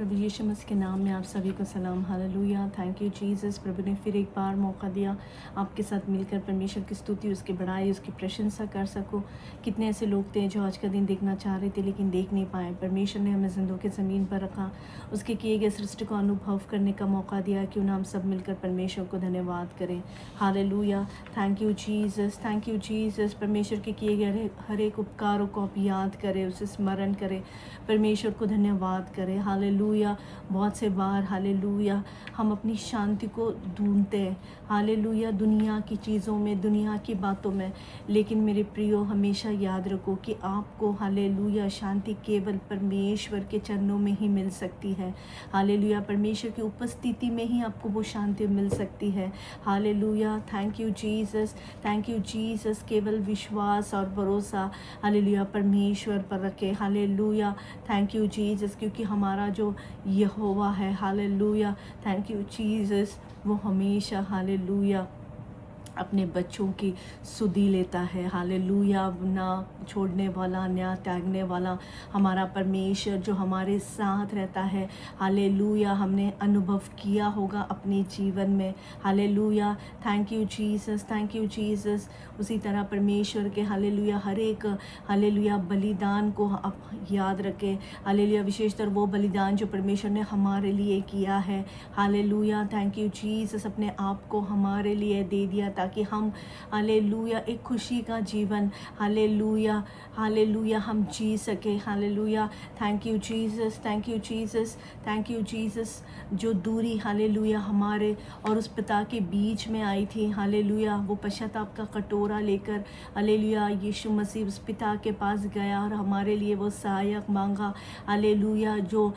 प्रभु यीशु मसीह के नाम में आप सभी को सलाम। हालेलुया। Thank you Jesus. प्रभु ने फिर एक बार मौका दिया आपके साथ मिलकर परमेश्वर की स्तुति, उसकी बड़ाई, उसकी प्रशंसा कर सको। कितने ऐसे लोग थे जो आज का दिन देखना चाह रहे थे लेकिन देख नहीं पाए। परमेश्वर ने हमें जिंदों के ज़मीन पर रखा, उसके किए गए सृष्टि को अनुभव करने का मौका दिया। क्यों ना हम सब मिलकर परमेश्वर को धन्यवाद करें। Hallelujah. Thank you Jesus, thank you Jesus. परमेश्वर के किए गए हर एक उपकारों को आप याद करें, उसे स्मरण करें, परमेश्वर को धन्यवाद करें। हालेलुया। बहुत से बार हालेलुया हम अपनी शांति को ढूंढते हैं, हालेलुया, दुनिया की चीज़ों में, दुनिया की बातों में। लेकिन मेरे प्रियो, हमेशा याद रखो कि आपको हालेलुया शांति केवल परमेश्वर के चरणों में ही मिल सकती है। हालेलुया। परमेश्वर की उपस्थिति में ही आपको वो शांति मिल सकती है। Hallelujah. Thank you Jesus, thank you Jesus. केवल विश्वास और भरोसा हालेलुया परमेश्वर पर रखें। हालेलुया। थैंक यू जीसस, क्योंकि हमारा जो यहोवा है, हालेलुया, थैंक यू जीसस, वो हमेशा हालेलुया अपने बच्चों की सुधि लेता है। हालेलुया। ना छोड़ने वाला, ना त्यागने वाला हमारा परमेश्वर जो हमारे साथ रहता है। हालेलुया। हमने अनुभव किया होगा अपने जीवन में। Hallelujah. Thank you Jesus, thank you Jesus. उसी तरह परमेश्वर के हालेलुया हर एक हालेलुया बलिदान को आप याद रखें। हालेलुया। विशेषतर वो बलिदान जो परमेश्वर ने हमारे लिए किया है। हालेलुया। Thank you Jesus. अपने आप को हमारे लिए दे दिया ताकि हम हालेलुया एक खुशी का जीवन हालेलुया हालेलुया हम जी सके। Hallelujah. Thank you Jesus, thank you Jesus, thank you Jesus. जो दूरी हालेलुया हमारे और उस पिता के बीच में आई थी, हालेलुया, वो पश्चाताप का कटोरा लेकर हालेलुया यीशु मसीह उस पिता के पास गया और हमारे लिए वो सहायक मांगा। हालेलुया। जो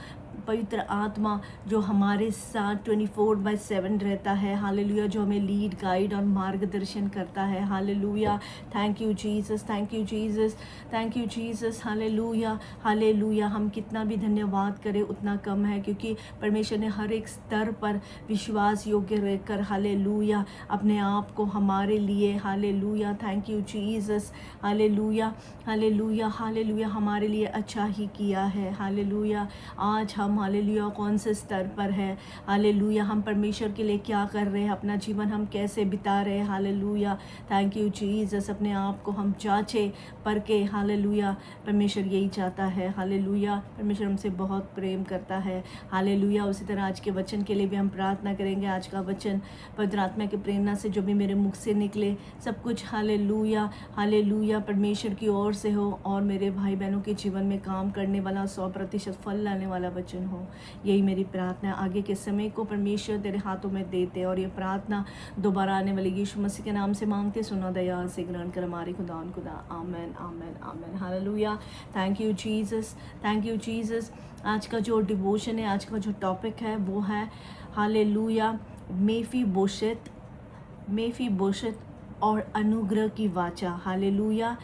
पवित्र आत्मा जो हमारे साथ 24/7 रहता है। हालेलुया। जो हमें लीड, गाइड और मार्गदर्शन करता है। Hallelujah. Thank you Jesus, thank you Jesus, thank you Jesus. Hallelujah, hallelujah. हम कितना भी धन्यवाद करें उतना कम है, क्योंकि परमेश्वर ने हर एक स्तर पर विश्वास योग्य रहकर हालेलुया अपने आप को हमारे लिए hallelujah thank you Jesus hallelujah hallelujah hallelujah हमारे लिए अच्छा ही किया है। हालेलुया। आज हम हालेलुया कौन से स्तर पर है, हालेलुया हम परमेश्वर के लिए क्या कर रहे हैं, अपना जीवन हम कैसे बिता रहे हैं। हालेलुया। Thank you Jesus. अपने आप को हम जांचे परखे। हालेलुया। परमेश्वर यही चाहता है। हालेलुया। परमेश्वर हमसे बहुत प्रेम करता है। हालेलुया। उसी तरह आज के वचन के लिए भी हम प्रार्थना करेंगे। आज का वचन पवित्र आत्मा की प्रेरणा से जो भी मेरे मुख से निकले सब कुछ हालेलुया हालेलुया परमेश्वर की ओर से हो और मेरे भाई बहनों के जीवन में काम करने वाला 100% फल लाने वाला वचन हो। यही मेरी प्रार्थना है। आगे के समय को परमेश्वर तेरे हाथों में देते और ये प्रार्थना दोबारा आने वाले यीशु मसीह के नाम से मांगते। सुना दया से ग्रहण कर हमारे खुदा amen amen amen. Hallelujah. Thank you Jesus, thank you Jesus. आज का जो डिवोशन है, आज का जो टॉपिक है वो है हालेलुया मेफी बोशत और अनुग्रह की वाचा। Hallelujah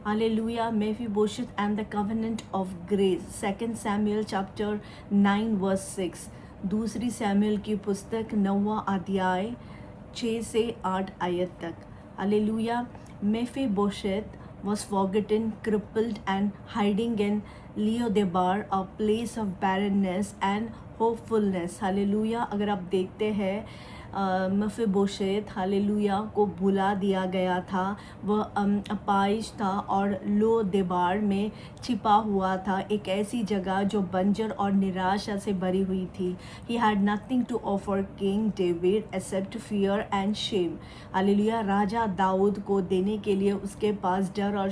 hallelujah. Mephibosheth and the covenant of grace. 2 Samuel chapter 9 verse 6। दूसरी सैमुअल की पुस्तक 9वां अध्याय 6 से 8 आयत तक। Hallelujah. मेफीबोशेथ was forgotten, crippled and hiding in Leodebar, a place of barrenness and hopefulness. Hallelujah. अगर आप देखते हैं मेफीबोशेथ हालेलुया को भुला दिया गया था। वह अपाहिज था और लो देबार में छिपा हुआ था, एक ऐसी जगह जो बंजर और निराशा से भरी हुई थी। He had nothing to offer king David except fear and shame. Hallelujah. राजा दाऊद को देने के लिए उसके पास डर और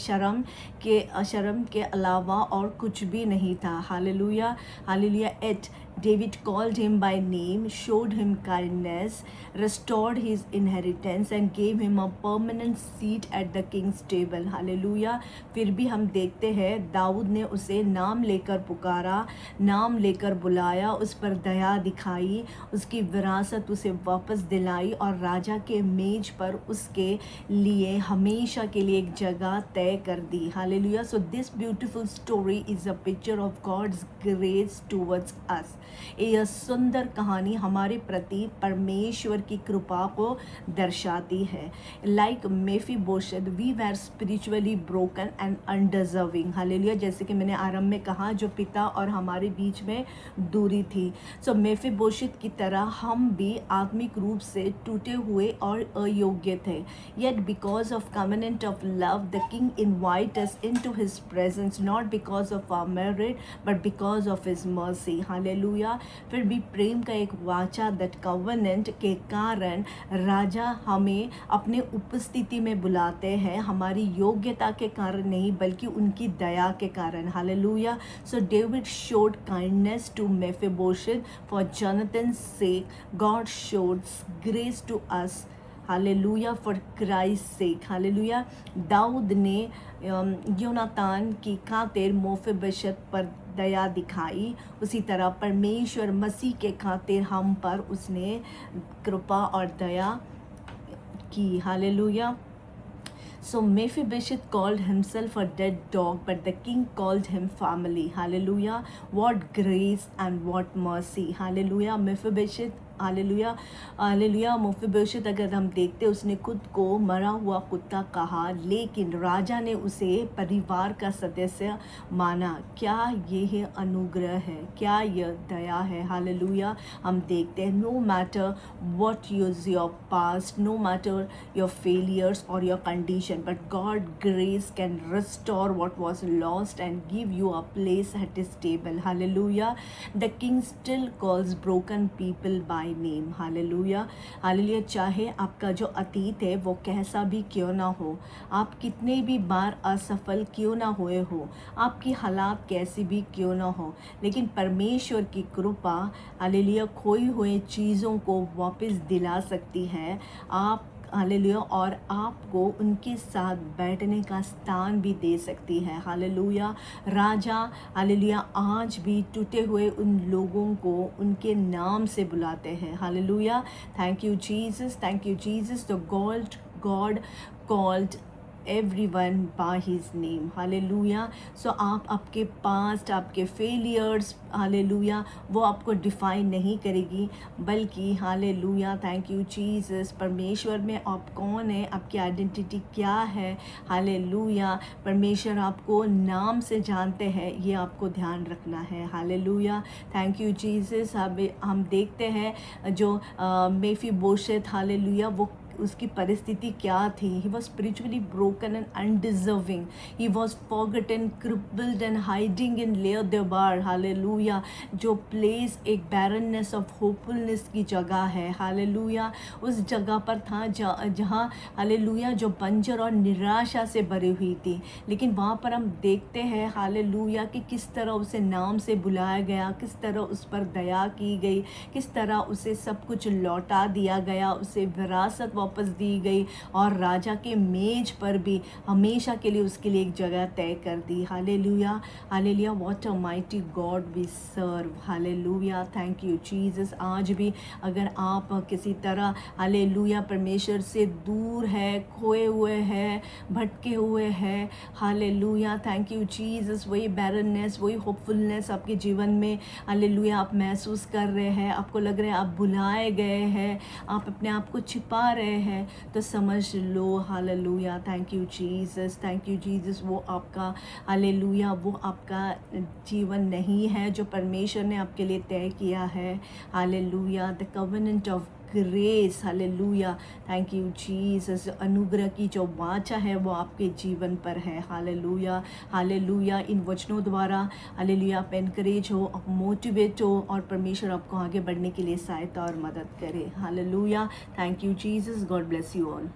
शर्म के अलावा और कुछ भी नहीं था। Hallelujah hallelujah. At David called him by name, showed him kindness, restored his inheritance and gave him a permanent seat at the king's table. Hallelujah. फिर भी हम देखते हैं दाऊद ने उसे नाम लेकर पुकारा, नाम लेकर बुलाया, उस पर दया दिखाई, उसकी विरासत उसे वापस दिलाई और राजा के मेज पर उसके लिए हमेशा के लिए एक जगह तय कर दी। Hallelujah. So this beautiful story is a picture of God's grace towards us. यह सुंदर कहानी हमारे प्रति परमेश्वर की कृपा को दर्शाती है। Like Mephibosheth, we were spiritually broken and undeserving, hallelujah. जैसे कि मैंने आरंभ में कहा, जो पिता और हमारे बीच में दूरी थी। सो मेफीबोशेथ की तरह हम भी आत्मिक रूप से टूटे हुए और अयोग्य थे। Yet because of covenant of love, the king invite us into his presence, not because of our merit, but because of his mercy. Hallelujah. फिर भी प्रेम का एक वाचा, that covenant के कारण राजा हमें अपने उपस्थिति में बुलाते हैं, हमारी योग्यता के कारण नहीं बल्कि उनकी दया के कारण। Hallelujah. So David showed kindness to Mephibosheth for Jonathan's sake. God showed grace to us, hallelujah, for Christ's sake, hallelujah. दाऊद ने योनातान की खातिर मेफीबोशेथ पर दया दिखाई, उसी तरह परमेश्वर मसीह के खातिर हम पर उसने कृपा और दया की, hallelujah. So Mephibosheth called himself a dead dog, but the king called him family. Hallelujah. What grace and what mercy. Hallelujah. Mephibosheth, hallelujah, hallelujah. Mephibosheth अगर हम देखते, उसने खुद को मरा हुआ कुत्ता कहा, लेकिन राजा ने उसे परिवार का सदस्य माना। क्या यह अनुग्रह है, क्या यह दया है। हालेलुया। हम देखते हैं, no matter what use your past, no matter your failures और your condition, but God grace can restore what was lost and give you a place at his table. Hallelujah. The king still calls broken people by name. Hallelujah, hallelujah. चाहे आपका जो अतीत है वो कैसा भी क्यों ना हो, आप कितने भी बार असफल क्यों ना हुए हो, आपकी हालात कैसी भी क्यों ना हो, लेकिन परमेश्वर की कृपा, हालेलुया, खोई हुए चीज़ों को वापस दिला सकती है आप, हालेलुया, और आपको उनके साथ बैठने का स्थान भी दे सकती है। हालेलुया। राजा, हालेलुया, आज भी टूटे हुए उन लोगों को उनके नाम से बुलाते हैं। Hallelujah. Thank you Jesus, thank you Jesus. The God called everyone by his name. Hallelujah. So आप आपके पास्ट, आपके फेलियर्स, हालेलुया, वो आपको डिफाइन नहीं करेगी, बल्कि हालेलुया, थैंक यू जीसस, परमेश्वर में आप कौन है, आपकी आइडेंटिटी क्या है। हालेलुया। परमेश्वर आपको नाम से जानते हैं, ये आपको ध्यान रखना है। हालेलुया। Thank you Jesus. हम देखते हैं जो मेफीबोशेथ, हालेलुया, वो उसकी परिस्थिति क्या थी। He was spiritually broken and undeserving, he was forgotten, crippled and hiding in Lodebar. Hallelujah. जो प्लेस एक बैरननेस ऑफ होपफुलनेस की जगह है। हालेलुया। उस जगह पर था जहाँ, हालेलुया, जो बंजर और निराशा से भरी हुई थी, लेकिन वहाँ पर हम देखते हैं, हालेलुया, कि किस तरह उसे नाम से बुलाया गया, किस तरह उस पर दया की गई, किस तरह उसे सब कुछ लौटा दिया गया, उसे विरासत वापस दी गई, और राजा के मेज पर भी हमेशा के लिए उसके लिए एक जगह तय कर दी। Hallelujah, hallelujah. What a mighty God we serve. Hallelujah. Thank you Jesus. आज भी अगर आप किसी तरह, हालेलुया, परमेश्वर से दूर है, खोए हुए हैं, भटके हुए हैं, हालेलुया, थैंक यू जीसस, वही बैरननेस, वही होपफुलनेस आपके जीवन में, हालेलुया, आप महसूस कर रहे हैं, आपको लग रहा है आप भुलाए गए हैं, आप अपने आप को छिपा रहे हैं, तो समझ लो, hallelujah, thank you Jesus, thank you Jesus, वो आपका, हालेलुया, वो आपका जीवन नहीं है जो परमेश्वर ने आपके लिए तय किया है। Hallelujah. The covenant of grace, hallelujah, thank you Jesus, अनुग्रह की जो वाचा है वो आपके जीवन पर है। Hallelujah, hallelujah. इन वचनों द्वारा, हालेलुया, आप एनकरेज हो, आप मोटिवेट हो, और परमेश्वर आपको आगे बढ़ने के लिए सहायता और मदद करे। Hallelujah, thank you Jesus, God bless you all.